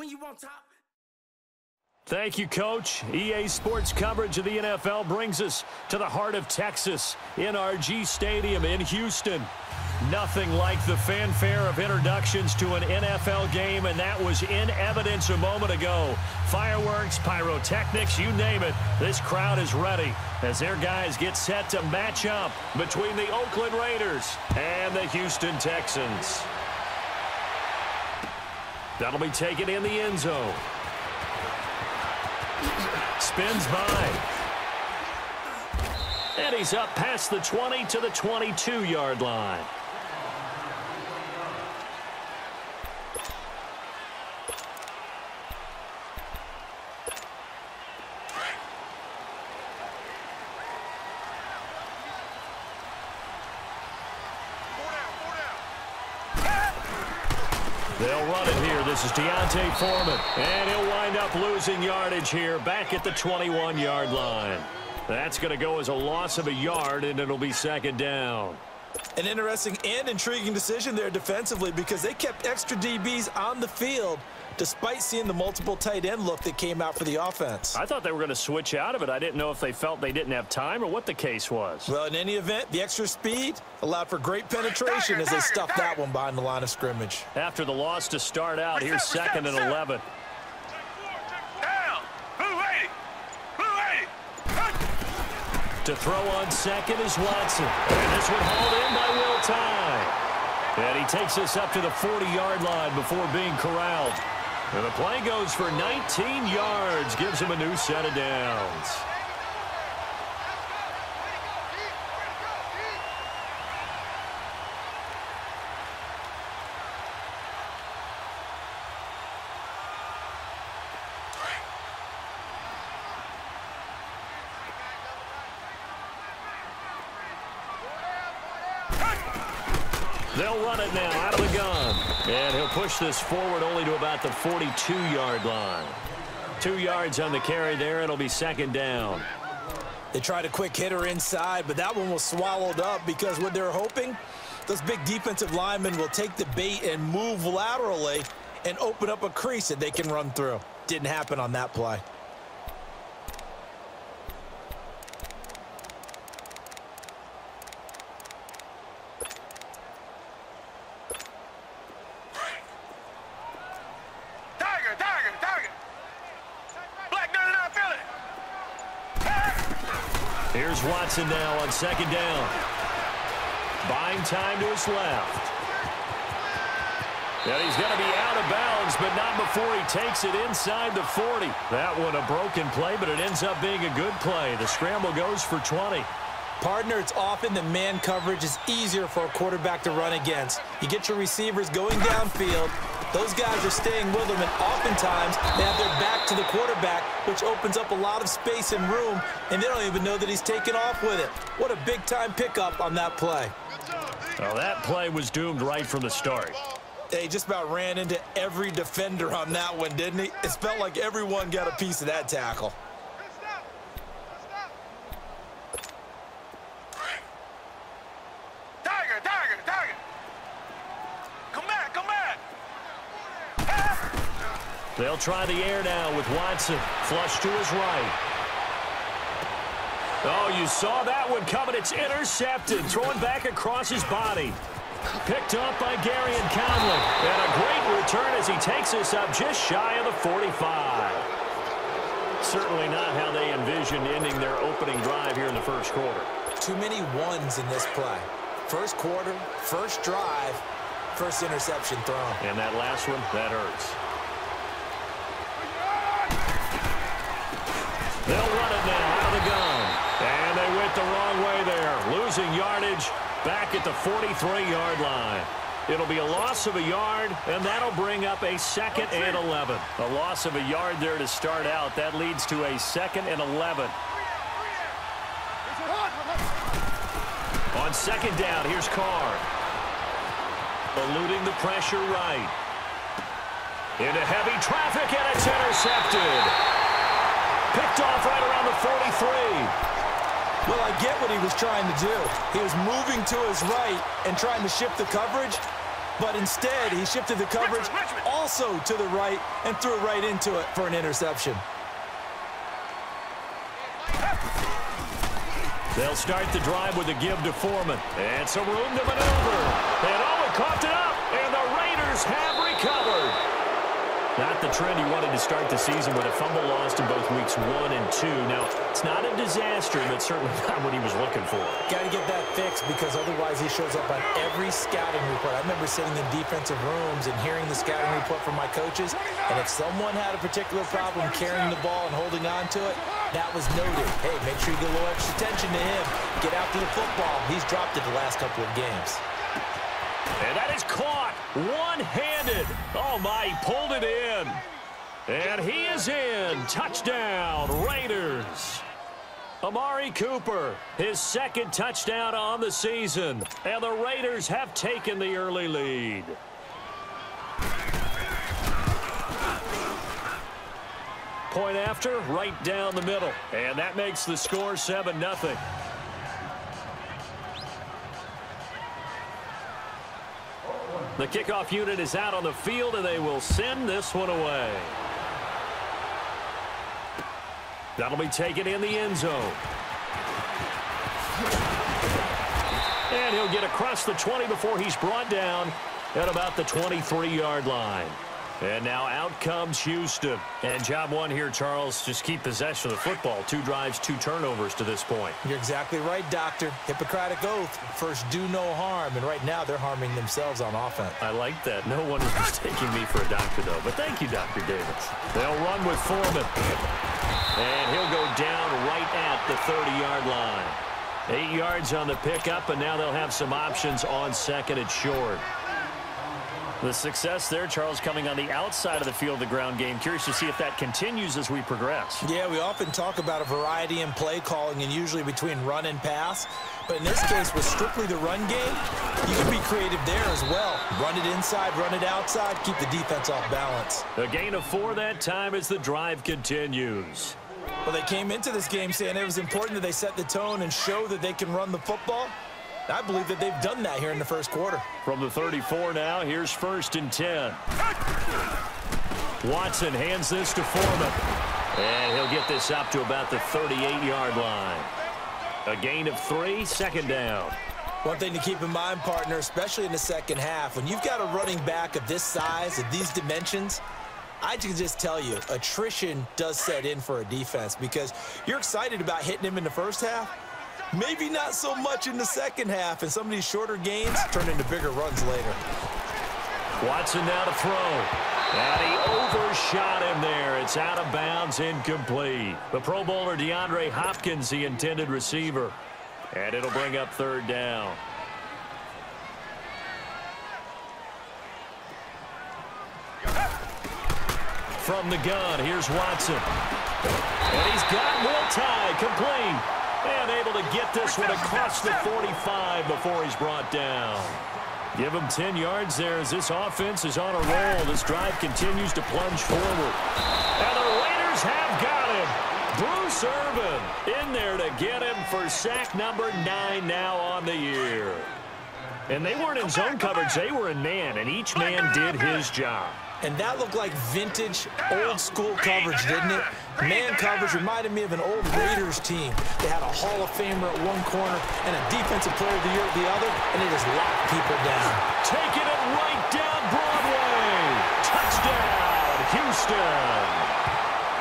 when you on top. Thank you, Coach. EA Sports coverage of the NFL brings us to the heart of Texas, NRG Stadium in Houston. Nothing like the fanfare of introductions to an NFL game, and that was in evidence a moment ago. Fireworks, pyrotechnics, you name it. This crowd is ready as their guys get set to match up between the Oakland Raiders and the Houston Texans. That'll be taken in the end zone. Spins by. And he's up past the 20 to the 22-yard line. They'll run it here. This is D'Onta Foreman. And he'll wind up losing yardage here back at the 21-yard line. That's going to go as a loss of a yard, and it'll be second down. An interesting and intriguing decision there defensively because they kept extra DBs on the field despite seeing the multiple tight end look that came out for the offense. I thought they were going to switch out of it. I didn't know if they felt they didn't have time or what the case was. Well, in any event, the extra speed allowed for great penetration as they stuffed that one behind the line of scrimmage. After the loss to start out, here's second and 11. To throw on second is Watson. And this one hauled in by Will Tye. And he takes us up to the 40-yard line before being corralled. And the play goes for 19 yards, gives him a new set of downs. They'll run it now out of the gun. And he'll push this forward only to about the 42-yard line. 2 yards on the carry there. It'll be second down. They tried a quick hitter inside, but that one was swallowed up because what they're hoping, those big defensive linemen will take the bait and move laterally and open up a crease that they can run through. Didn't happen on that play. Here's Watson now on second down. Buying time to his left. And he's going to be out of bounds, but not before he takes it inside the 40. That one a broken play, but it ends up being a good play. The scramble goes for 20. Partner, it's often the man coverage is easier for a quarterback to run against. You get your receivers going downfield. Those guys are staying with them, and oftentimes they have their back to the quarterback, which opens up a lot of space and room, and they don't even know that he's taken off with it. What a big-time pickup on that play. Well, that play was doomed right from the start. He just about ran into every defender on that one, didn't he? It felt like everyone got a piece of that tackle. They'll try the air now with Watson. Flush to his right. Oh, you saw that one coming. It's intercepted. Thrown back across his body. Picked up by Garyon Conley. And a great return as he takes us up just shy of the 45. Certainly not how they envisioned ending their opening drive here in the first quarter. Too many ones in this play. First quarter, first drive, first interception thrown. And that last one, that hurts. They'll run it now out of the gun. And they went the wrong way there. Losing yardage back at the 43-yard line. It'll be a loss of a yard, and that'll bring up a second and 11. A loss of a yard there to start out. That leads to a second and 11. On second down, here's Carr. Eluding the pressure right. Into heavy traffic, and it's intercepted. Picked off right around the 43. Well, I get what he was trying to do. He was moving to his right and trying to shift the coverage, But instead, he shifted the coverage also to the right and threw right into it for an interception. They'll start the drive with a give to Foreman. And some room to maneuver. And Owen coughed it up. And the Raiders have recovered. Not the trend he wanted to start the season with a fumble lost in both weeks 1 and 2. Now, it's not a disaster, but certainly not what he was looking for. Got to get that fixed because otherwise he shows up on every scouting report. I remember sitting in defensive rooms and hearing the scouting report from my coaches, and if someone had a particular problem carrying the ball and holding on to it, that was noted. Hey, make sure you get a little extra attention to him. Get after the football. He's dropped it the last couple of games. And that is caught one-handed. Oh, my, he pulled it in. And he is in. Touchdown, Raiders. Amari Cooper, his second touchdown on the season. And the Raiders have taken the early lead. Point after, right down the middle. And that makes the score 7-0. The kickoff unit is out on the field, and they will send this one away. That'll be taken in the end zone. And he'll get across the 20 before he's brought down at about the 23-yard line. And now out comes Houston. And job one here, Charles, just keep possession of the football. 2 drives, 2 turnovers to this point. You're exactly right, Doctor. Hippocratic oath. First, do no harm. And right now, they're harming themselves on offense. I like that. No one is mistaking me for a doctor, though. But thank you, Dr. Davis. They'll run with Foreman. And he'll go down right at the 30-yard line. 8 yards on the pickup, and now they'll have some options on second and short. The success there, Charles, coming on the outside of the field, the ground game. Curious to see if that continues as we progress. Yeah, we often talk about a variety in play calling and usually between run and pass. But in this case, with strictly the run game, you can be creative there as well. Run it inside, run it outside, keep the defense off balance. A gain of 4 that time as the drive continues. Well, they came into this game saying it was important that they set the tone and show that they can run the football. I believe that they've done that here in the first quarter. From the 34 now, here's 1st and 10. Watson hands this to Foreman. And he'll get this up to about the 38-yard line. A gain of 3, second down. One thing to keep in mind, partner, especially in the second half, when you've got a running back of this size, of these dimensions, I can just tell you, attrition does set in for a defense because you're excited about hitting him in the first half. Maybe not so much in the second half, and some of these shorter gains turn into bigger runs later. Watson now to throw. And he overshot him there. It's out of bounds, incomplete. The Pro Bowler DeAndre Hopkins, the intended receiver. And it'll bring up 3rd down. From the gun, here's Watson. And he's got Will Tye complete. And able to get this one across the 45 before he's brought down. Give him 10 yards there as this offense is on a roll. This drive continues to plunge forward. And the Raiders have got him. Bruce Irvin in there to get him for sack number 9 now on the year. And they weren't in zone coverage. They were in man, and each man did his job. And that looked like vintage, old-school coverage, didn't it? Man coverage reminded me of an old Raiders team. They had a Hall of Famer at one corner and a Defensive Player of the Year at the other, and they just locked people down. Taking it right down Broadway. Touchdown, Houston.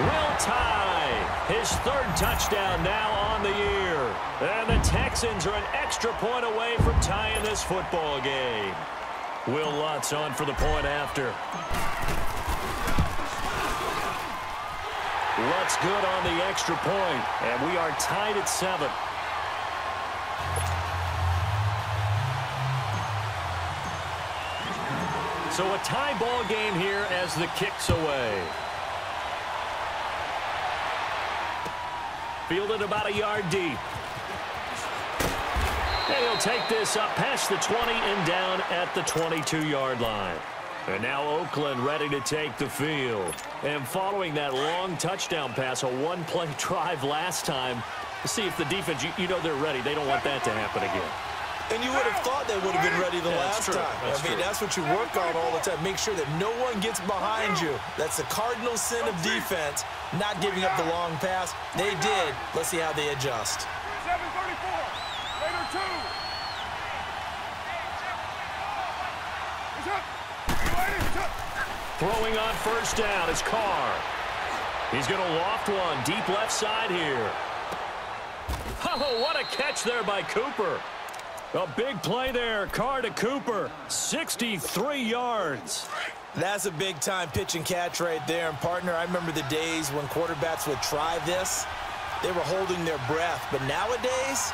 Will Tye, his 3rd touchdown now on the year. And the Texans are an extra point away from tying this football game. Will Lutz on for the point after. Lutz good on the extra point, and we are tied at 7. So a tie ball game here as the kick's away. Fielded about a yard deep. And he'll take this up past the 20 and down at the 22-yard line. And now Oakland ready to take the field. And following that long touchdown pass, a one-play drive last time, to see if the defense, you know they're ready. They don't want that to happen again. And you would have thought they would have been ready the last time. I mean, that's what you work on all the time. Make sure that no one gets behind you. That's the cardinal sin of defense, not giving up the long pass. They did. Let's see how they adjust. 7:34. Later 2. Throwing on first down is Carr. He's going to loft one deep left side here. Oh, what a catch there by Cooper. A big play there. Carr to Cooper. 63 yards. That's a big-time pitch and catch right there. And, partner, I remember the days when quarterbacks would try this. They were holding their breath. But nowadays,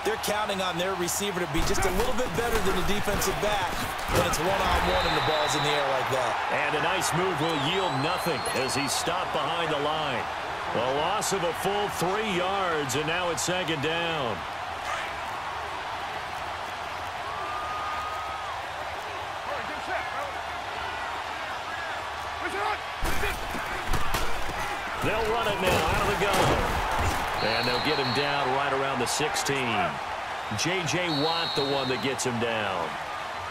they're counting on their receiver to be just a little bit better than the defensive back when it's one-on-one and the ball's in the air like that. And a nice move will yield nothing as he's stopped behind the line. A loss of a full 3 yards, and now it's second down. They'll run it now out of the gun. And they'll get him down right around the 16. J.J. Watt, the one that gets him down.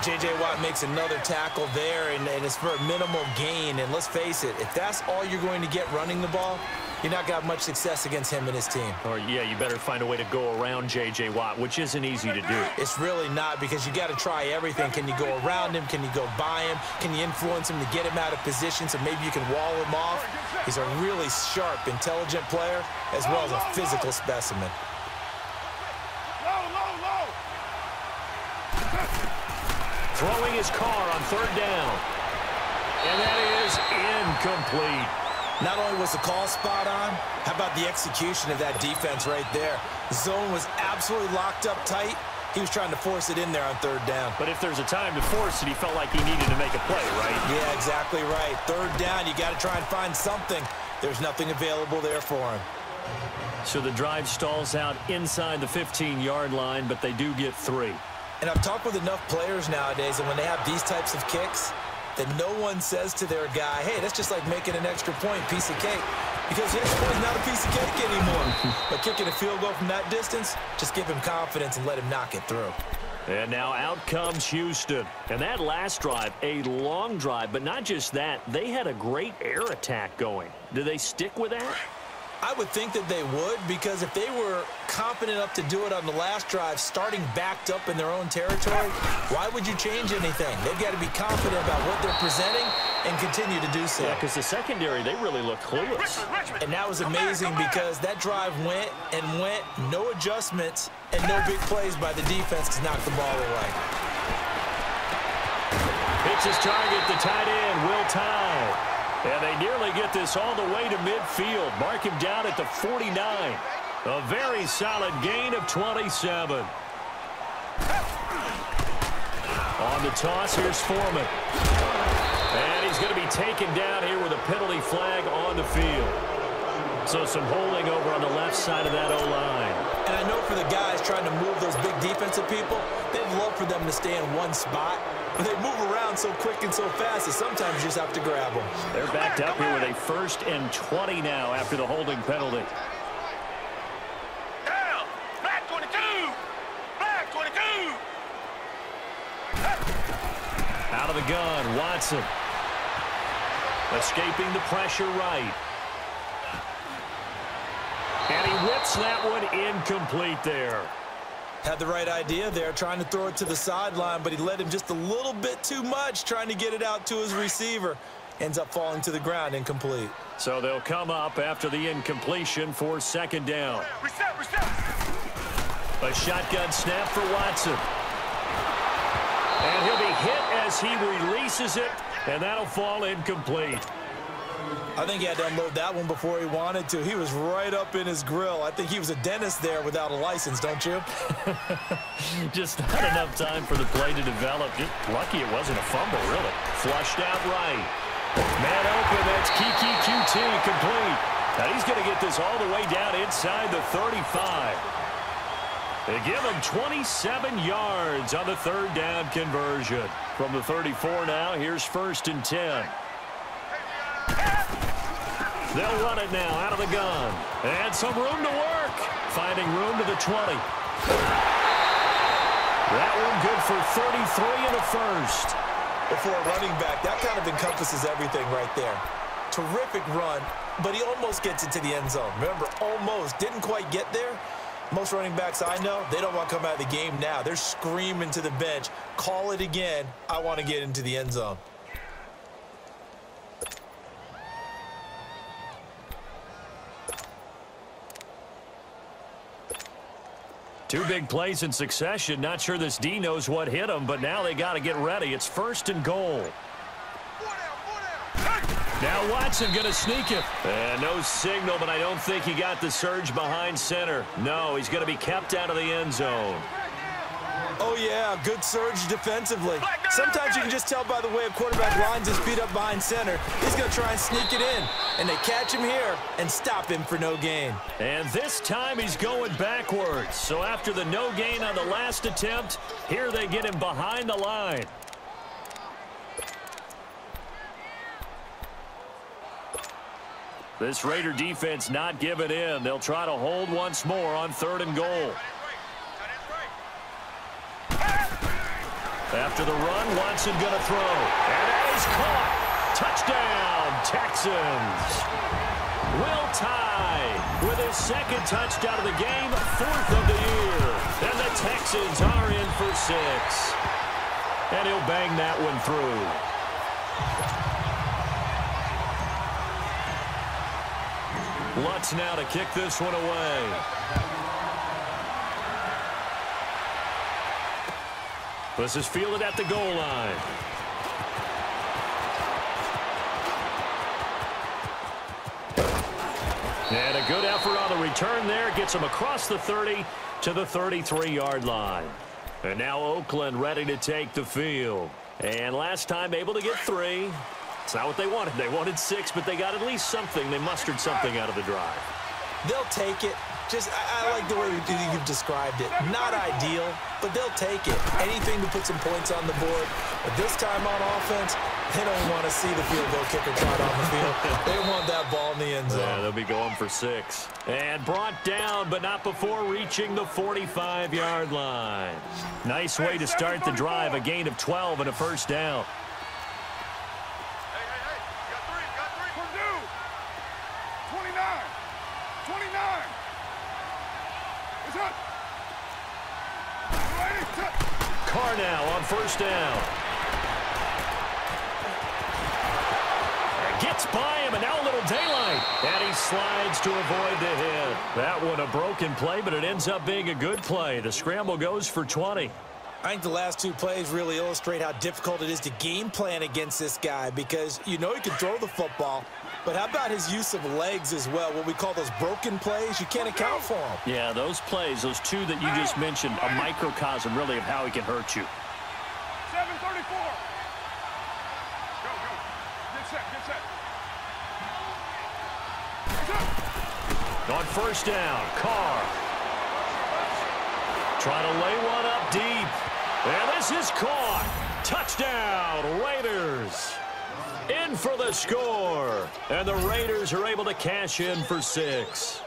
J.J. Watt makes another tackle there, and it's for a minimal gain. And let's face it, if that's all you're going to get running the ball, you're not got much success against him and his team. Or, yeah, you better find a way to go around J.J. Watt, which isn't easy to do. It's really not, because you got to try everything. Can you go around him? Can you go by him? Can you influence him to get him out of position so maybe you can wall him off? He's a really sharp, intelligent player, as well as a physical specimen. Throwing his Carr on third down. And that is incomplete. Not only was the call spot on, how about the execution of that defense right there? The zone was absolutely locked up tight. He was trying to force it in there on third down. But if there's a time to force it, he felt like he needed to make a play, right? Yeah, exactly right. Third down, you got to try and find something. There's nothing available there for him. So the drive stalls out inside the 15-yard line, but they do get 3. And I've talked with enough players nowadays, and when they have these types of kicks, that no one says to their guy, hey, that's just like making an extra point, piece of cake. Because the extra point is not a piece of cake anymore. But kicking a field goal from that distance, just give him confidence and let him knock it through. And now out comes Houston. And that last drive, a long drive, but not just that, they had a great air attack going. Do they stick with that? I would think that they would, because if they were confident enough to do it on the last drive, starting backed up in their own territory, why would you change anything? They've got to be confident about what they're presenting and continue to do so. Yeah, because the secondary, they really look clueless. And that was amazing because that drive went and went, no adjustments, and no big plays by the defense to knock the ball away. Hits his target, the tight end, Will Tye. And they nearly get this all the way to midfield. Mark him down at the 49. A very solid gain of 27. On the toss, here's Foreman. And he's going to be taken down here with a penalty flag on the field. So some holding over on the left side of that O-line. And I know for the guys trying to move those big defensive people, they'd love for them to stay in one spot. But they move around so quick and so fast that sometimes you just have to grab them. They're backed up here with a 1st and 20 now after the holding penalty. Down! Black 22! Black 22! Out of the gun, Watson. Escaping the pressure right. And he whips that one incomplete there. Had the right idea there, trying to throw it to the sideline, but he led him just a little bit too much, trying to get it out to his receiver. Ends up falling to the ground, incomplete. So they'll come up after the incompletion for second down. Reset, reset. A shotgun snap for Watson. And he'll be hit as he releases it, and that'll fall incomplete. I think he had to unload that one before he wanted to. He was right up in his grill. I think he was a dentist there without a license, don't you? Just not enough time for the play to develop. Just lucky it wasn't a fumble, really. Flushed out right. Man open, that's Kiki QT complete. Now he's going to get this all the way down inside the 35. They give him 27 yards on the third down conversion. From the 34 now, here's 1st and 10. They'll run it now out of the gun. And some room to work. Finding room to the 20. That one good for 33 in the first. Before a running back, that kind of encompasses everything right there. Terrific run, but he almost gets into the end zone. Remember, almost. Didn't quite get there. Most running backs I know, they don't want to come out of the game now. They're screaming to the bench, call it again. I want to get into the end zone. Two big plays in succession. Not sure this D knows what hit him, but now they got to get ready. It's 1st and goal. Now Watson going to sneak it. And no signal, but I don't think he got the surge behind center. No, he's going to be kept out of the end zone. Oh, yeah, good surge defensively. Sometimes you can just tell by the way a quarterback lines his feet up behind center. He's going to try and sneak it in. And they catch him here and stop him for no gain. And this time he's going backwards. So after the no gain on the last attempt, here they get him behind the line. This Raider defense not giving in. They'll try to hold once more on 3rd and goal. After the run, Watson going to throw. And that is caught. Touchdown, Texans. Will Tye with his 2nd touchdown of the game, 4th of the year. And the Texans are in for 6. And he'll bang that one through. Lutz now to kick this one away. This is fielded at the goal line. And a good effort on the return there. Gets him across the 30 to the 33-yard line. And now Oakland ready to take the field. And last time able to get 3. It's not what they wanted. They wanted 6, but they got at least something. They mustered something out of the drive. They'll take it. I like the way you've described it. Not ideal, but they'll take it. Anything to put some points on the board. But this time on offense, they don't want to see the field goal kicker trot on the field. They want that ball in the end zone. Yeah, they'll be going for 6. And brought down, but not before reaching the 45-yard line. Nice way to start the drive. A gain of 12 and a first down. Carr now on first down. Gets by him, and now a little daylight. And he slides to avoid the hit. That one a broken play, but it ends up being a good play. The scramble goes for 20. I think the last 2 plays really illustrate how difficult it is to game plan against this guy because you know he can throw the football, but how about his use of legs as well? What we call those broken plays, you can't account for them. Yeah, those plays, those 2 that you just mentioned, a microcosm really of how he can hurt you. 734. Go, go. Get set, get set. On first down, Carr. Trying to lay one up deep. And this is caught. Touchdown, Raiders. In for the score. And the Raiders are able to cash in for 6.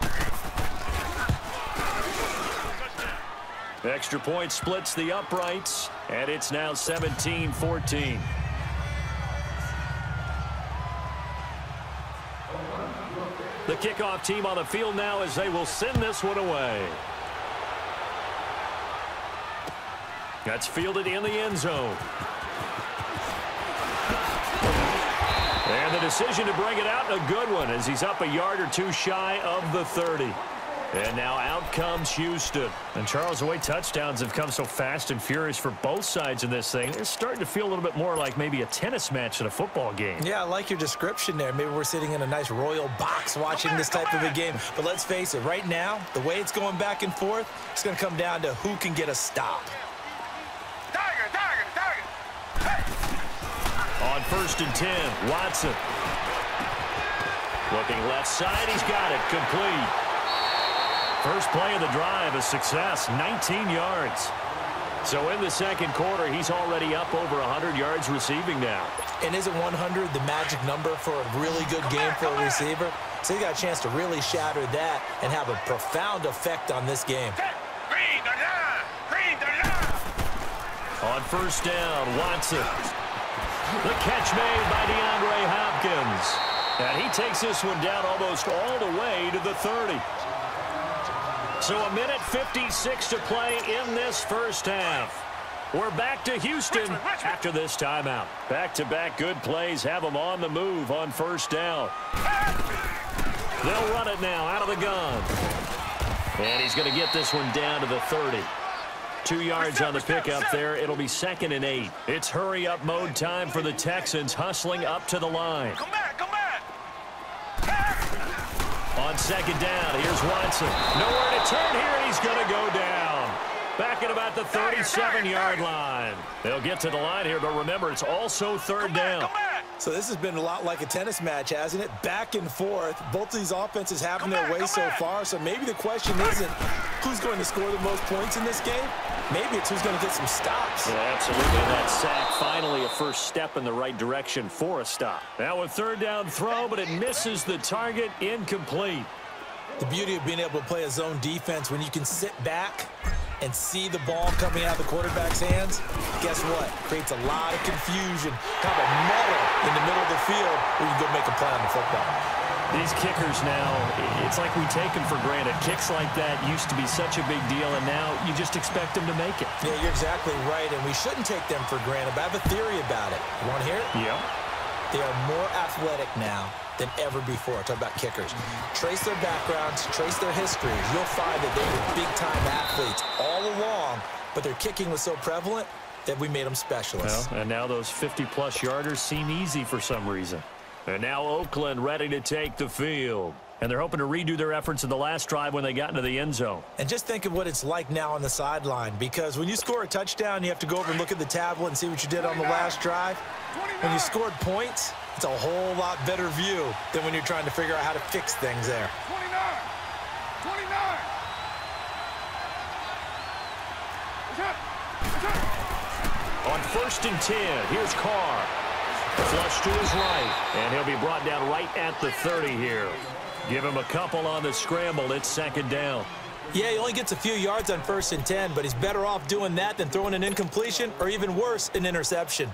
Extra point splits the uprights. And it's now 17-14. The kickoff team on the field now as they will send this one away. That's fielded in the end zone. And the decision to bring it out, a good one, as he's up a yard or 2 shy of the 30. And now out comes Houston. And Charles, the way touchdowns have come so fast and furious for both sides in this thing, it's starting to feel a little bit more like maybe a tennis match in a football game. Yeah, I like your description there. Maybe we're sitting in a nice royal box watching this type of a game. But let's face it, right now, the way it's going back and forth, it's going to come down to who can get a stop. On 1st and 10, Watson. Looking left side, he's got it, complete. First play of the drive, a success, 19 yards. So in the second quarter, he's already up over 100 yards receiving now. And isn't 100 the magic number for a really good game for a receiver? So he got a chance to really shatter that and have a profound effect on this game. On first down, Watson. The catch made by DeAndre Hopkins. And he takes this one down almost all the way to the 30. So a minute 56 to play in this first half. We're back to Houston after this timeout. Back-to-back good plays have them on the move on first down. They'll run it now out of the gun. And he's going to get this one down to the 30. 2 yards on the pickup there. It'll be 2nd and 8. It's hurry-up mode time for the Texans, hustling up to the line. Come back, come back. On second down, here's Watson. Nowhere to turn here, and he's going to go down. Back at about the 37-yard line. They'll get to the line here, but remember, it's also third down. So this has been a lot like a tennis match, hasn't it? Back and forth. Both of these offenses having their way so far. So maybe the question isn't who's going to score the most points in this game. Maybe it's who's going to get some stops. Yeah, absolutely. That sack, finally a first step in the right direction for a stop. Now a third down throw, but it misses the target, incomplete. The beauty of being able to play a zone defense when you can sit back and see the ball coming out of the quarterback's hands, guess what? Creates a lot of confusion, kind of a muddle in the middle of the field where you can go make a play on the football. These kickers now, it's like we take them for granted. Kicks like that used to be such a big deal, and now you just expect them to make it. Yeah, you're exactly right, and we shouldn't take them for granted, but I have a theory about it. You want to hear it? Yeah. They are more athletic now than ever before. Talk about kickers. Trace their backgrounds, trace their history. You'll find that they were big-time athletes all along, but their kicking was so prevalent that we made them specialists. Well, and now those 50-plus yarders seem easy for some reason. And now Oakland ready to take the field. And they're hoping to redo their efforts in the last drive when they got into the end zone. And just think of what it's like now on the sideline, because when you score a touchdown, you have to go over and look at the tablet and see what you did on the last drive. When you scored points, it's a whole lot better view than when you're trying to figure out how to fix things there. 29. On 1st and 10, here's Carr. Flush to his right, and he'll be brought down right at the 30 here. Give him a couple on the scramble. It's 2nd down. Yeah, he only gets a few yards on 1st and 10, but he's better off doing that than throwing an incompletion or even worse, an interception.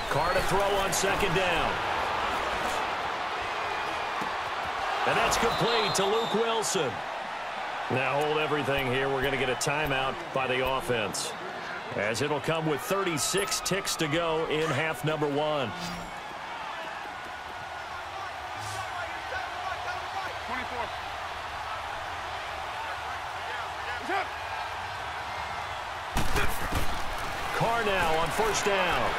Carr to throw on 2nd down. And that's complete to Luke Wilson. Now hold everything here. We're going to get a timeout by the offense, as it'll come with 36 ticks to go in half number 1. 24. Carr now on 1st down.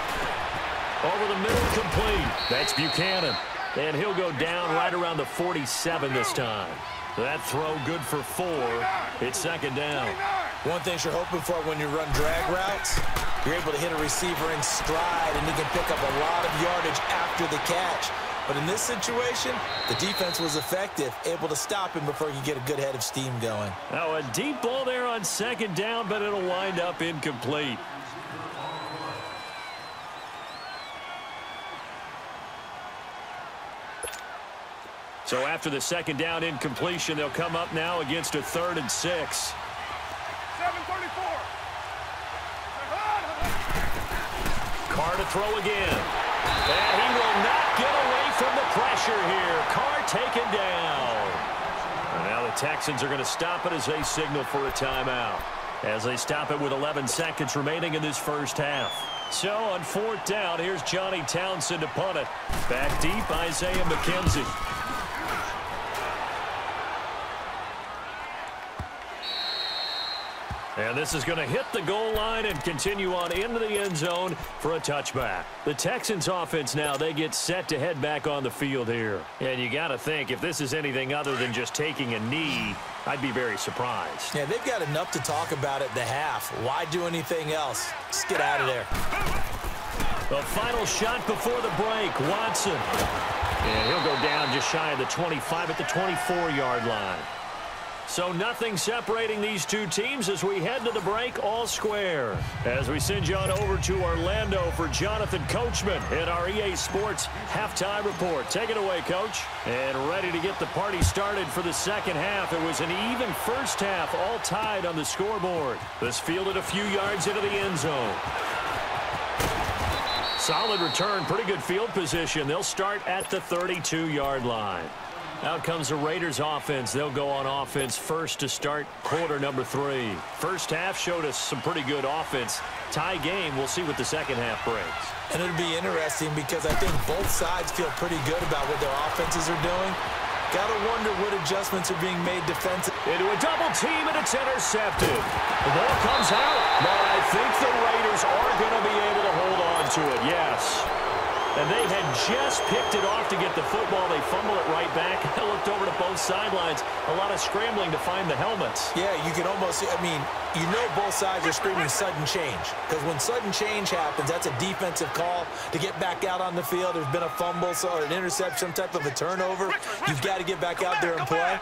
Over the middle, complete. That's Buchanan. And he'll go down right around the 47 this time. That throw good for 4. It's 2nd down. One thing you're hoping for when you run drag routes, you're able to hit a receiver in stride, and he can pick up a lot of yardage after the catch. But in this situation, the defense was effective, able to stop him before he could get a good head of steam going. Now a deep ball there on 2nd down, but it'll wind up incomplete. So after the 2nd down incompletion, they'll come up now against a 3rd and 6. 7:34. Carr to throw again. And he will not get away from the pressure here. Carr taken down. And now the Texans are going to stop it as they signal for a timeout, as they stop it with 11 seconds remaining in this first half. So on 4th down, here's Johnny Townsend to punt it. Back deep, Isaiah McKenzie. And this is going to hit the goal line and continue on into the end zone for a touchback. The Texans offense now, they get set to head back on the field here. And you got to think, if this is anything other than just taking a knee, I'd be very surprised. Yeah, they've got enough to talk about at the half. Why do anything else? Just get out of there. The final shot before the break, Watson. And he'll go down just shy of the 25 at the 24-yard line. So nothing separating these two teams as we head to the break, all square. As we send you on over to Orlando for Jonathan Coachman in our EA Sports halftime report. Take it away, Coach. And ready to get the party started for the second half. It was an even first half, all tied on the scoreboard. This fielded a few yards into the end zone. Solid return, pretty good field position. They'll start at the 32-yard line. Out comes the Raiders offense. They'll go on offense first to start quarter number 3. First half showed us some pretty good offense. Tie game, we'll see what the second half brings. And it'll be interesting because I think both sides feel pretty good about what their offenses are doing. Got to wonder what adjustments are being made defensively. Into a double team, and it's intercepted. The ball comes out, but I think the Raiders are going to be able to hold on to it, yes. And they had just picked it off to get the football. They fumble it right back. I looked over to both sidelines. A lot of scrambling to find the helmets. Yeah, you can almost, I mean, you know both sides are screaming sudden change. Because when sudden change happens, that's a defensive call to get back out on the field. There's been a fumble or an interception, some type of a turnover. You've got to get back out there and play.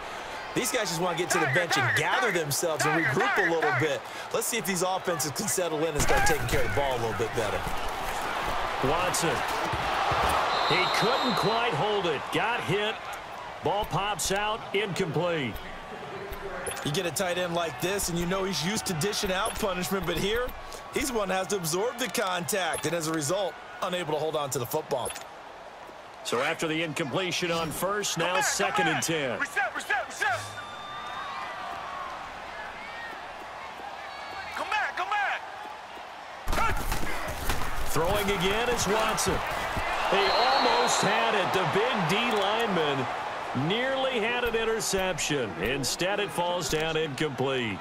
These guys just want to get to the bench and gather themselves and regroup a little bit. Let's see if these offenses can settle in and start taking care of the ball a little bit better. Watson. He couldn't quite hold it. Got hit. Ball pops out. Incomplete. You get a tight end like this, and you know he's used to dishing out punishment, but here, he's the one that has to absorb the contact, and as a result, unable to hold on to the football. So after the incompletion on first, now second and 10. Reset. Come back. Throwing again is Watson. He almost had it. The big D lineman nearly had an interception. Instead, it falls down incomplete.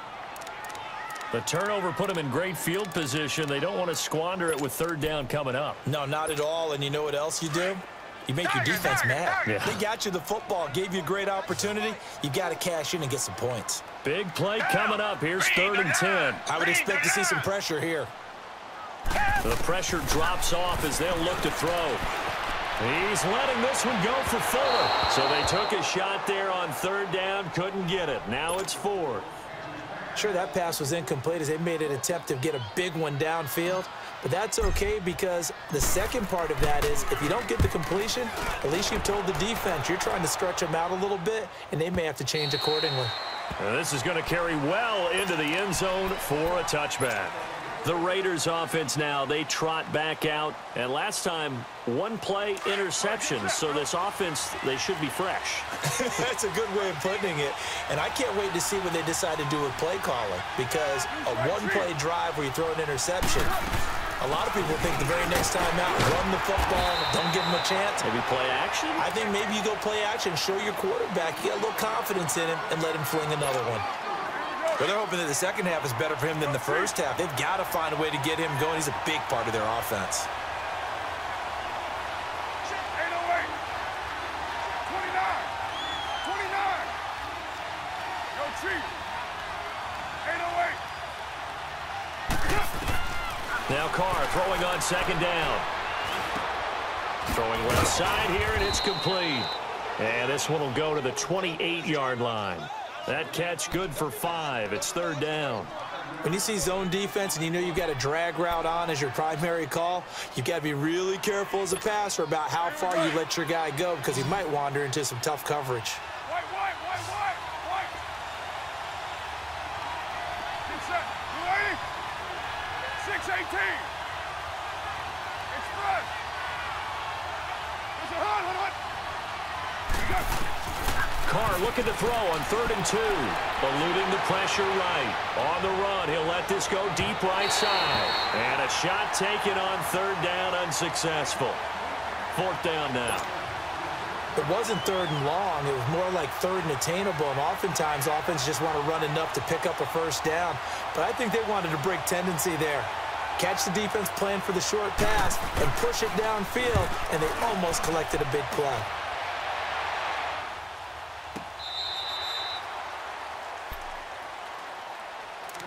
The turnover put him in great field position. They don't want to squander it with third down coming up. No, not at all. And you know what else you do? You make your defense mad. Yeah. They got you the football, gave you a great opportunity. You got to cash in and get some points. Big play coming up. Here's third and 10. I would expect to see some pressure here. The pressure drops off as they'll look to throw. He's letting this one go for Fuller. So they took a shot there on third down, couldn't get it. Now it's 4. Sure, that pass was incomplete as they made an attempt to get a big one downfield. But that's okay because the second part of that is if you don't get the completion, at least you've told the defense you're trying to stretch them out a little bit, and they may have to change accordingly. This is going to carry well into the end zone for a touchback. The Raiders offense now, they trot back out. And last time, one play interception. So this offense, they should be fresh. That's a good way of putting it. And I can't wait to see what they decide to do with play calling. Because a one-play drive where you throw an interception, a lot of people think the very next time out, run the football, don't give them a chance. Maybe play action? I think maybe you go play action, show your quarterback, get a little confidence in him, and let him fling another one. But they're hoping that the second half is better for him than the first half. They've got to find a way to get him going. He's a big part of their offense. 808. 29. Go Chief. 808. Now Carr throwing on second down. Throwing left side here, and it's complete. And this one will go to the 28-yard line. That catch good for 5. It's third down. When you see zone defense and you know you've got a drag route on as your primary call, you've got to be really careful as a passer about how far you let your guy go because he might wander into some tough coverage. White. Get set. 280. 618. Express. There's a hunt. Carr looking to throw on 3rd and 2. Eluding the pressure right. On the run, he'll let this go deep right side. And a shot taken on third down, unsuccessful. 4th down now. It wasn't 3rd and long. It was more like 3rd and attainable. And oftentimes, offense just want to run enough to pick up a first down. But I think they wanted to break tendency there. Catch the defense plan for the short pass and push it downfield. And they almost collected a big play.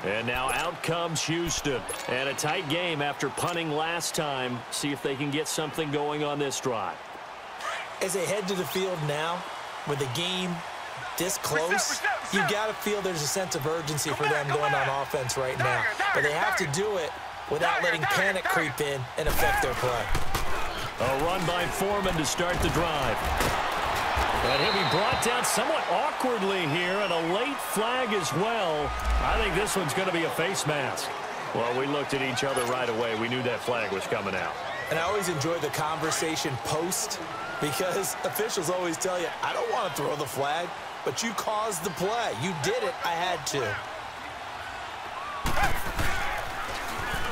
And now out comes Houston. And a tight game after punting last time. See if they can get something going on this drive. As they head to the field now, with the game this close, you got to feel there's a sense of urgency for them going on offense right now. But they have to do it without letting panic creep in and affect their play. A run by Foreman to start the drive. And he'll be brought down somewhat awkwardly here, and a late flag as well. I think this one's going to be a face mask. Well, we looked at each other right away. We knew that flag was coming out. And I always enjoy the conversation post, because officials always tell you, I don't want to throw the flag, but you caused the play. You did it. I had to.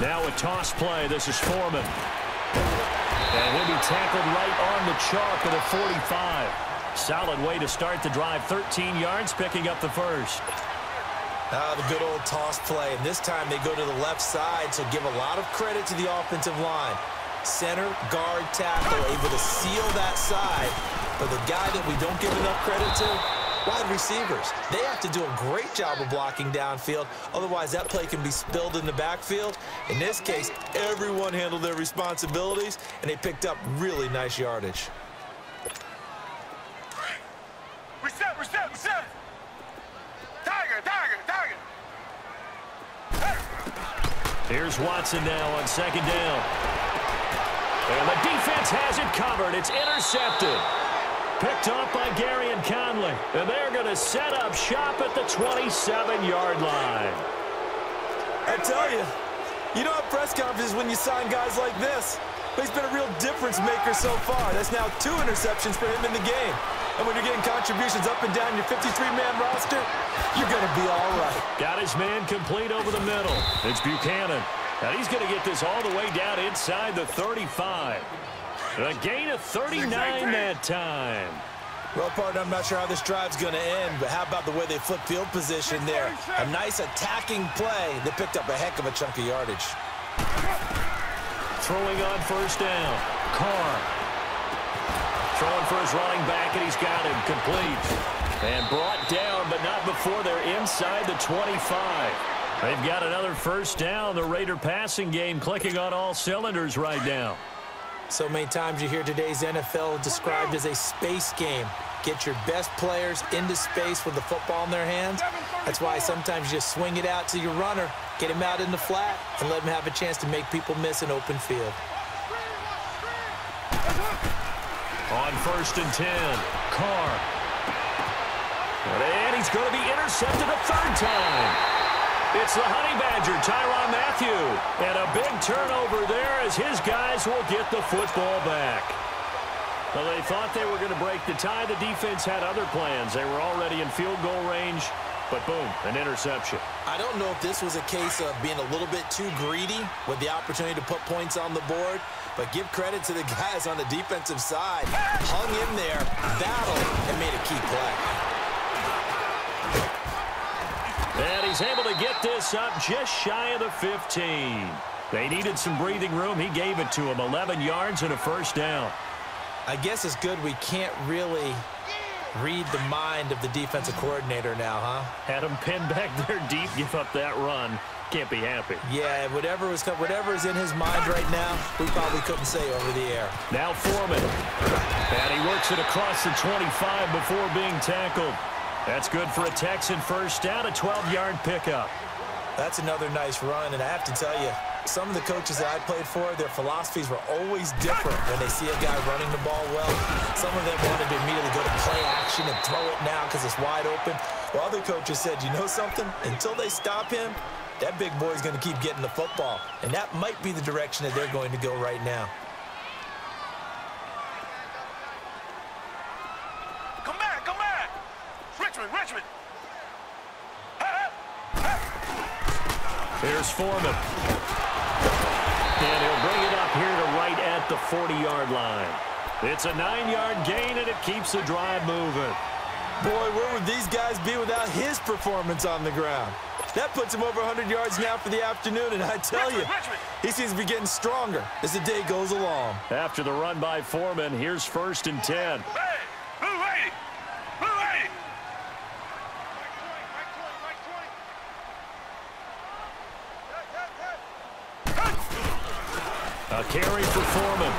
Now a toss play. This is Foreman. And he'll be tackled right on the chalk of the 45. Solid way to start the drive. 13 yards, picking up the first. The good old toss play. And this time they go to the left side, so give a lot of credit to the offensive line. Center, guard, tackle, able to seal that side. But the guy that we don't give enough credit to, wide receivers. They have to do a great job of blocking downfield. Otherwise, that play can be spilled in the backfield. In this case, everyone handled their responsibilities, and they picked up really nice yardage. Reset, reset, reset. Tiger, tiger, tiger. Here's Watson now on second down. And the defense has it covered. It's intercepted. Picked off by Gary and Conley. And they're going to set up shop at the 27-yard line. I tell you, you don't have press conferences when you sign guys like this. But he's been a real difference maker so far. That's now 2 interceptions for him in the game. And when you're getting contributions up and down your 53-man roster, you're going to be all right. Got his man complete over the middle. It's Buchanan. And he's going to get this all the way down inside the 35. A gain of 39 that time. Well, partner, I'm not sure how this drive's going to end, but how about the way they flip field position there? A nice attacking play. They picked up a heck of a chunk of yardage. Throwing on first down. Carr. Throwing for his running back, and he's got him complete. And brought down, but not before they're inside the 25. They've got another first down. The Raider passing game clicking on all cylinders right now. So many times you hear today's NFL described as a space game. Get your best players into space with the football in their hands. That's why sometimes you just swing it out to your runner, get him out in the flat, and let him have a chance to make people miss an open field. On first and 10, Carr. And he's going to be intercepted a third time. It's the Honey Badger, Tyrann Mathieu. And a big turnover there as his guys will get the football back. Well, they thought they were going to break the tie. The defense had other plans. They were already in field goal range, but boom, an interception. I don't know if this was a case of being a little bit too greedy with the opportunity to put points on the board, but give credit to the guys on the defensive side. Hung in there, battled, and made a key play. And he's able to get this up just shy of the 15. They needed some breathing room. He gave it to him. 11 yards and a first down. I guess it's good we can't really read the mind of the defensive coordinator now, huh? Had him pinned back there deep, give up that run. Can't be happy. Yeah, whatever is in his mind right now, we probably couldn't say over the air. Now Foreman. And he works it across the 25 before being tackled. That's good for a Texan first down, a 12-yard pickup. That's another nice run, and I have to tell you, some of the coaches that I played for, their philosophies were always different when they see a guy running the ball well. Some of them wanted to immediately go to play action and throw it now because it's wide open. While other coaches said, you know something? Until they stop him, that big boy's going to keep getting the football. And that might be the direction that they're going to go right now. Come back, come back. Richmond, Richmond. Here's Foreman. And he'll bring it up here to right at the 40-yard line. It's a 9-yard gain, and it keeps the drive moving. Boy, where would these guys be without his performance on the ground? That puts him over 100 yards now for the afternoon, and I tell you, he seems to be getting stronger as the day goes along. After the run by Foreman, here's first and 10. Hey, who waiting? Who waiting? A carry for Foreman.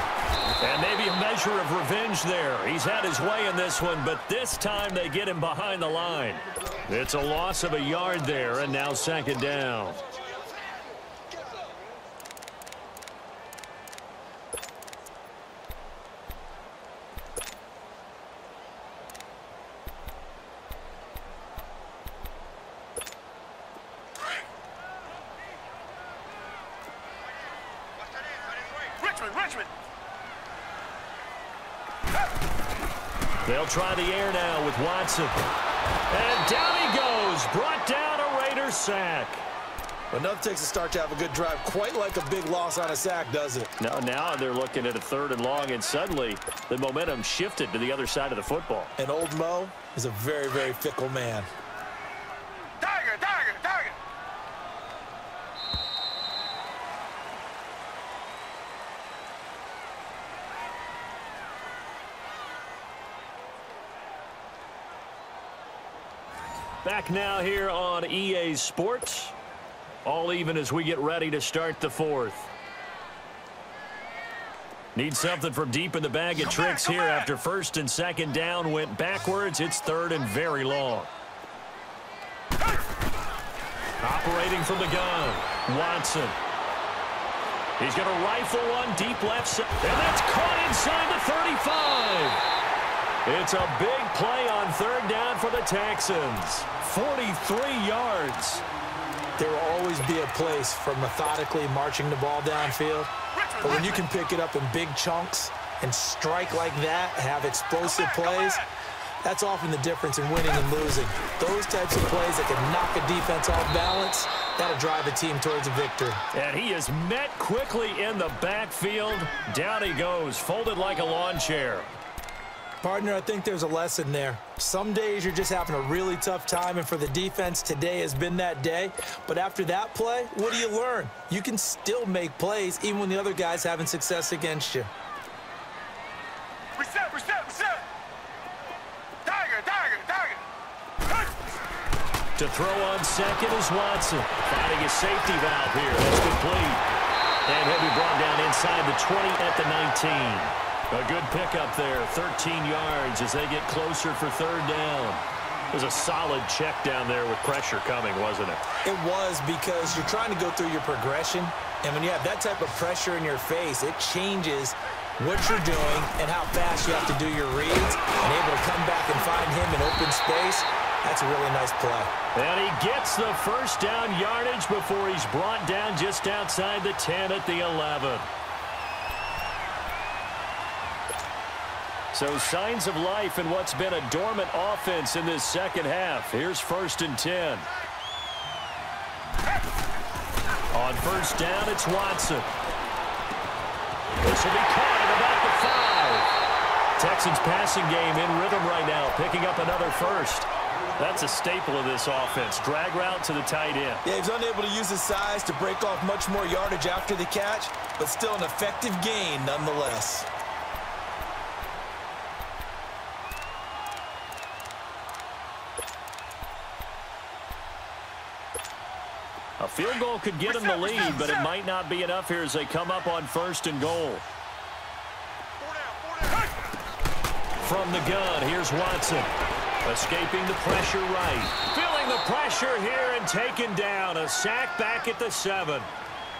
And maybe a measure of revenge there. He's had his way in this one, but this time they get him behind the line. It's a loss of a yard there, and now second down. Richmond. They'll try the air now with Watson. And down he goes. Brought down a Raider sack. Enough takes a start to have a good drive. Quite like a big loss on a sack, does it? Now they're looking at a 3rd and long, and suddenly the momentum shifted to the other side of the football. And old Mo is a very, very fickle man. Tiger. Back now here on EA Sports. All even as we get ready to start the 4th. Need something from deep in the bag of tricks here after 1st and 2nd down went backwards. It's 3rd and very long. Operating from the gun, Watson. He's going to rifle one deep left side, and that's caught inside the 35. It's a big play on 3rd down for the Texans. 43 yards. There will always be a place for methodically marching the ball downfield. But when you can pick it up in big chunks and strike like that, have explosive plays, that's often the difference in winning and losing. Those types of plays that can knock a defense off balance, that'll drive a team towards a victory. And he is met quickly in the backfield. Down he goes, folded like a lawn chair. Partner, I think there's a lesson there. Some days you're just having a really tough time, and for the defense, today has been that day. But after that play, what do you learn? You can still make plays even when the other guy's having success against you. Reset. Tiger. To throw on second is Watson. Finding a safety valve here. That's complete. And he'll be brought down inside the 20 at the 19. A good pickup there, 13 yards as they get closer for 3rd down. It was a solid check down there with pressure coming, wasn't it? It was, because you're trying to go through your progression, and when you have that type of pressure in your face, it changes what you're doing and how fast you have to do your reads, and able to come back and find him in open space. That's a really nice play. And he gets the 1st down yardage before he's brought down just outside the 10 at the 11. So signs of life in what's been a dormant offense in this 2nd half. Here's 1st and 10. On 1st down, it's Watson. This will be caught at about the 5. Texans passing game in rhythm right now, picking up another 1st. That's a staple of this offense. Drag route to the tight end. Yeah, he's unable to use his size to break off much more yardage after the catch, but still an effective gain nonetheless. A field goal could get them the lead, but it might not be enough here as they come up on 1st and goal. From the gun, here's Watson. Escaping the pressure right. Feeling the pressure here and taken down. A sack back at the 7.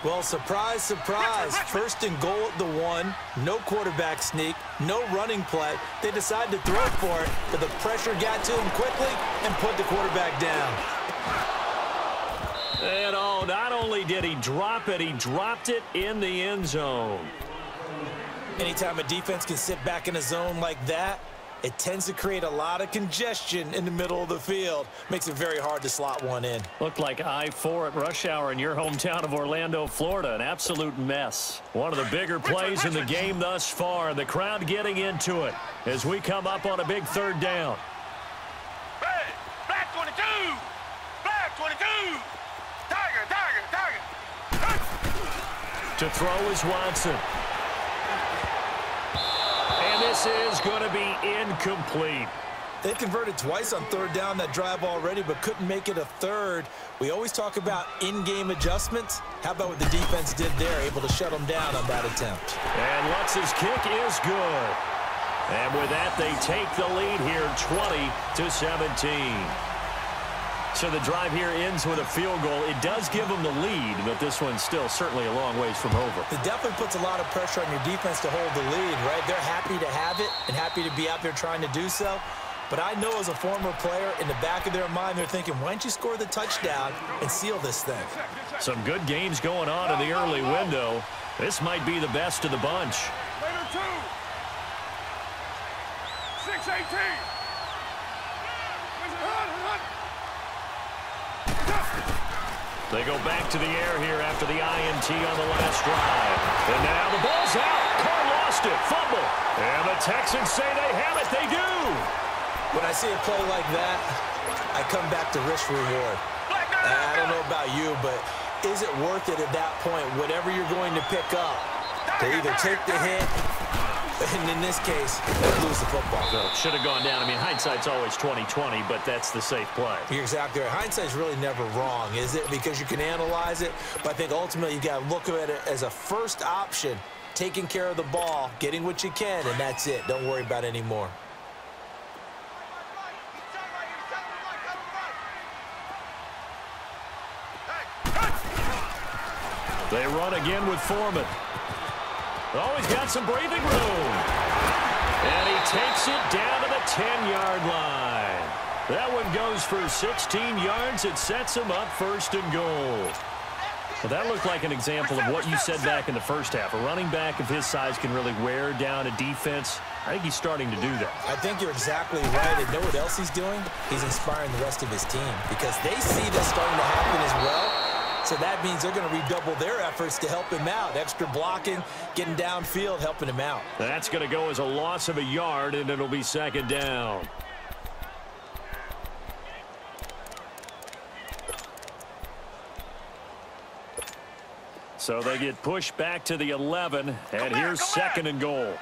Well, surprise, surprise. 1st and goal at the 1. No quarterback sneak. No running play. They decide to throw for it, but the pressure got to him quickly and put the quarterback down. And not only did he drop it, he dropped it in the end zone. Anytime a defense can sit back in a zone like that, it tends to create a lot of congestion in the middle of the field. Makes it very hard to slot one in. Looked like I-4 at rush hour in your hometown of Orlando, Florida. An absolute mess. One of the bigger plays in the game thus far. The crowd getting into it as we come up on a big 3rd down. Black 22. Black 22. Tiger. To throw is Watson. And this is going to be incomplete. They converted twice on third down that drive already, but couldn't make it a third. We always talk about in-game adjustments. How about what the defense did there, able to shut them down on that attempt? And Lutz's kick is good. And with that, they take the lead here, 20-17. So the drive here ends with a field goal. It does give them the lead, but this one's still certainly a long ways from over. It definitely puts a lot of pressure on your defense to hold the lead, right? They're happy to have it and happy to be out there trying to do so. But I know as a former player, in the back of their mind, they're thinking, why don't you score the touchdown and seal this thing? Some good games going on in the early window. This might be the best of the bunch. Later 2. 6-18. They go back to the air here after the INT on the last drive. And now the ball's out. Carr lost it. Fumble. And the Texans say they have it. They do. When I see a play like that, I come back to risk reward. I don't know about you, but is it worth it at that point, whatever you're going to pick up, to either take the hit, and in this case, lose the football? So should have gone down. I mean, hindsight's always 20/20, but that's the safe play. You're exactly right. Hindsight's really never wrong, is it? Because you can analyze it, but I think ultimately you got to look at it as a first option, taking care of the ball, getting what you can, and that's it. Don't worry about it anymore. They run again with Foreman. Oh, he's got some breathing room. And he takes it down to the 10-yard line. That one goes for 16 yards. It sets him up first and goal. Well, that looked like an example of what you said back in the first half. A running back of his size can really wear down a defense. I think he's starting to do that. I think you're exactly right. And know what else he's doing? He's inspiring the rest of his team because they see this starting to happen as well. So that means they're going to redouble their efforts to help him out. Extra blocking, getting downfield, helping him out. That's going to go as a loss of a yard, and it'll be second down. So they get pushed back to the 11, and here's second and goal.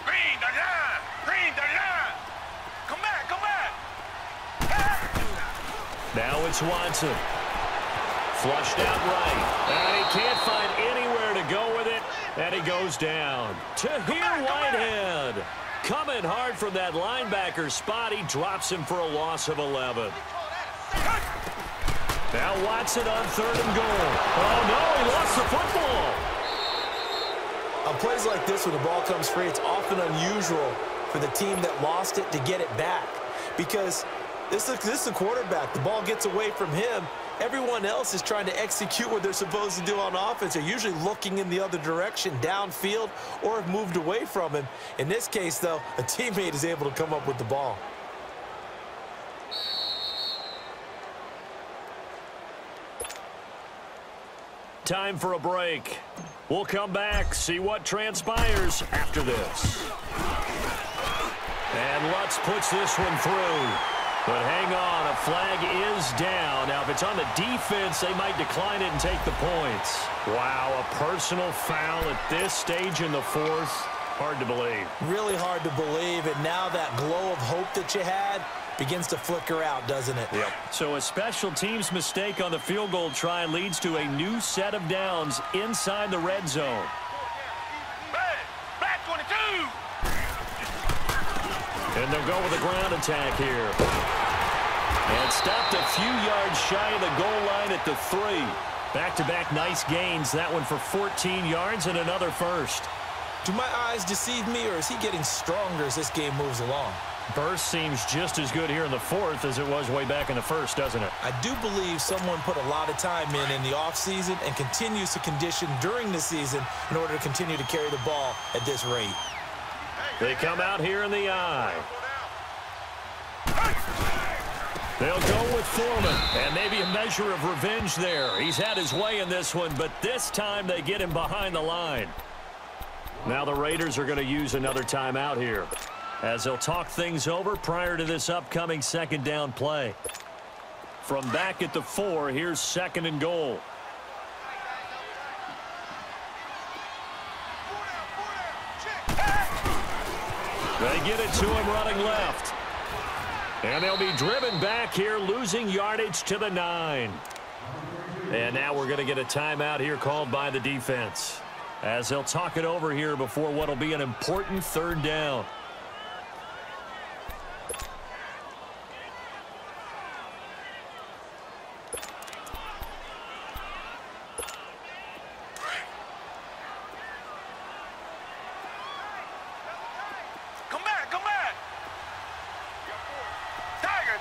Green, the line. Green, the line. Come back, come back. Now it's Watson. Flushed out right. And he can't find anywhere to go with it. And he goes down. Tahir Whitehead. Coming hard from that linebacker spot. He drops him for a loss of 11. Now Watson on third and goal. Oh, no, he lost the football. On plays like this, when the ball comes free, it's often unusual for the team that lost it to get it back. Because this is the quarterback. The ball gets away from him. Everyone else is trying to execute what they're supposed to do on offense. They're usually looking in the other direction, downfield, or have moved away from him. In this case, though, a teammate is able to come up with the ball. Time for a break. We'll come back, see what transpires after this. And Lutz puts this one through. But hang on, a flag is down. Now, if it's on the defense, they might decline it and take the points. Wow, a personal foul at this stage in the fourth. Hard to believe. Really hard to believe, and now that glow of hope that you had begins to flicker out, doesn't it? Yep. So a special teams mistake on the field goal try leads to a new set of downs inside the red zone. Back 22. And they'll go with a ground attack here. And stopped a few yards shy of the goal line at the 3. Back-to-back nice gains. That one for 14 yards and another first. Do my eyes deceive me, or is he getting stronger as this game moves along? Burst seems just as good here in the fourth as it was way back in the first, doesn't it? I do believe someone put a lot of time in the offseason and continues to condition during the season in order to continue to carry the ball at this rate. They come out here in the eye. They'll go with Foreman, and maybe a measure of revenge there. He's had his way in this one, but this time they get him behind the line. Now the Raiders are going to use another timeout here, as they'll talk things over prior to this upcoming second down play. From back at the 4, here's second and goal. They get it to him running left. And they'll be driven back here, losing yardage to the 9. And now we're going to get a timeout here called by the defense, as they'll talk it over here before what will be an important 3rd down. Come back, come back. Tiger.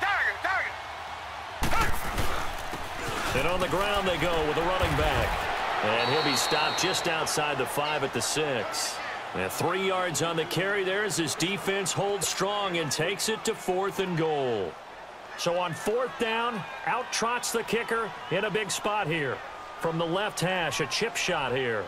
And on the ground they go with a running back. And he'll be stopped just outside the 5 at the 6. And 3 yards on the carry there as his defense holds strong and takes it to 4th and goal. So on 4th down, out trots the kicker in a big spot here. From the left hash, a chip shot here.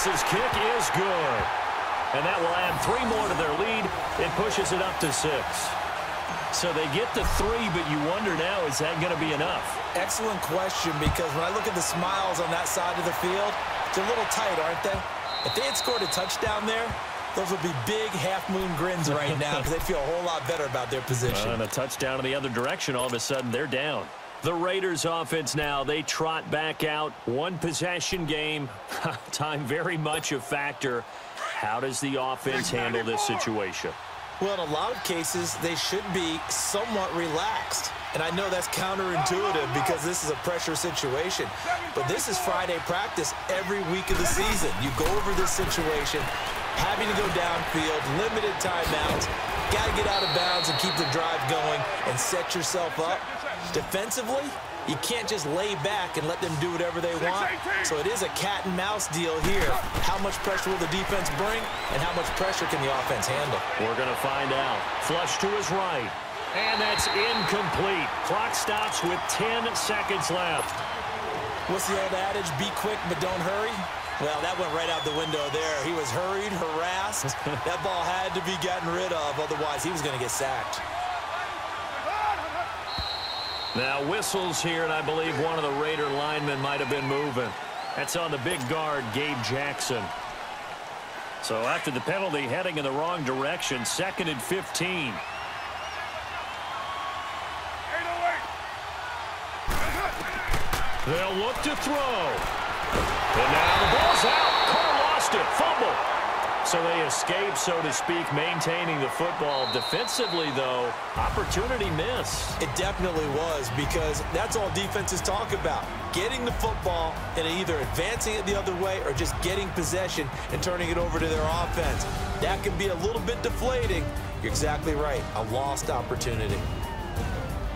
His kick is good. And that will add 3 more to their lead. It pushes it up to 6. So they get the 3, but you wonder now, is that going to be enough? Excellent question, because when I look at the smiles on that side of the field, they're a little tight, aren't they? If they had scored a touchdown there, those would be big half-moon grins right now because they feel a whole lot better about their position. And a touchdown in the other direction, all of a sudden they're down. The Raiders offense now, they trot back out. 1 possession game. Time very much a factor. How does the offense handle this situation? Well, in a lot of cases, they should be somewhat relaxed. And I know that's counterintuitive because this is a pressure situation. But this is Friday practice every week of the season. You go over this situation, having to go downfield, limited timeouts, got to get out of bounds and keep the drive going and set yourself up. Defensively, you can't just lay back and let them do whatever they want. So it is a cat and mouse deal here. How much pressure will the defense bring, and how much pressure can the offense handle? We're going to find out. Flush to his right. And that's incomplete. Clock stops with 10 seconds left. What's the old adage? Be quick, but don't hurry. Well, that went right out the window there. He was hurried, harassed. That ball had to be gotten rid of, otherwise he was going to get sacked. Now whistles here, and I believe one of the Raider linemen might have been moving. That's on the big guard, Gabe Jackson. So after the penalty, heading in the wrong direction, 2nd and 15. They'll look to throw. And now the ball's out. Carr lost it. Fumble. So they escape, so to speak, maintaining the football. Defensively, though, opportunity miss. It definitely was, because that's all defenses talk about. Getting the football and either advancing it the other way or just getting possession and turning it over to their offense. That can be a little bit deflating. You're exactly right. A lost opportunity.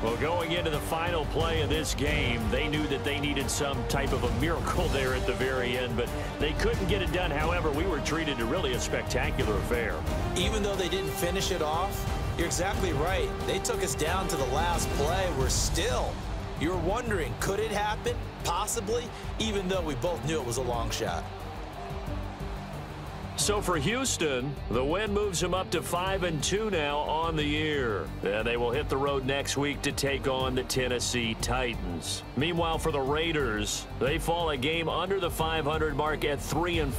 Well, going into the final play of this game, they knew that they needed some type of a miracle there at the very end, but they couldn't get it done. However, we were treated to really a spectacular affair. Even though they didn't finish it off, you're exactly right. They took us down to the last play. We're still, you were wondering, could it happen? Possibly, even though we both knew it was a long shot. So for Houston, the win moves them up to 5-2 now on the year. And they will hit the road next week to take on the Tennessee Titans. Meanwhile, for the Raiders, they fall a game under the 500 mark at 3-4.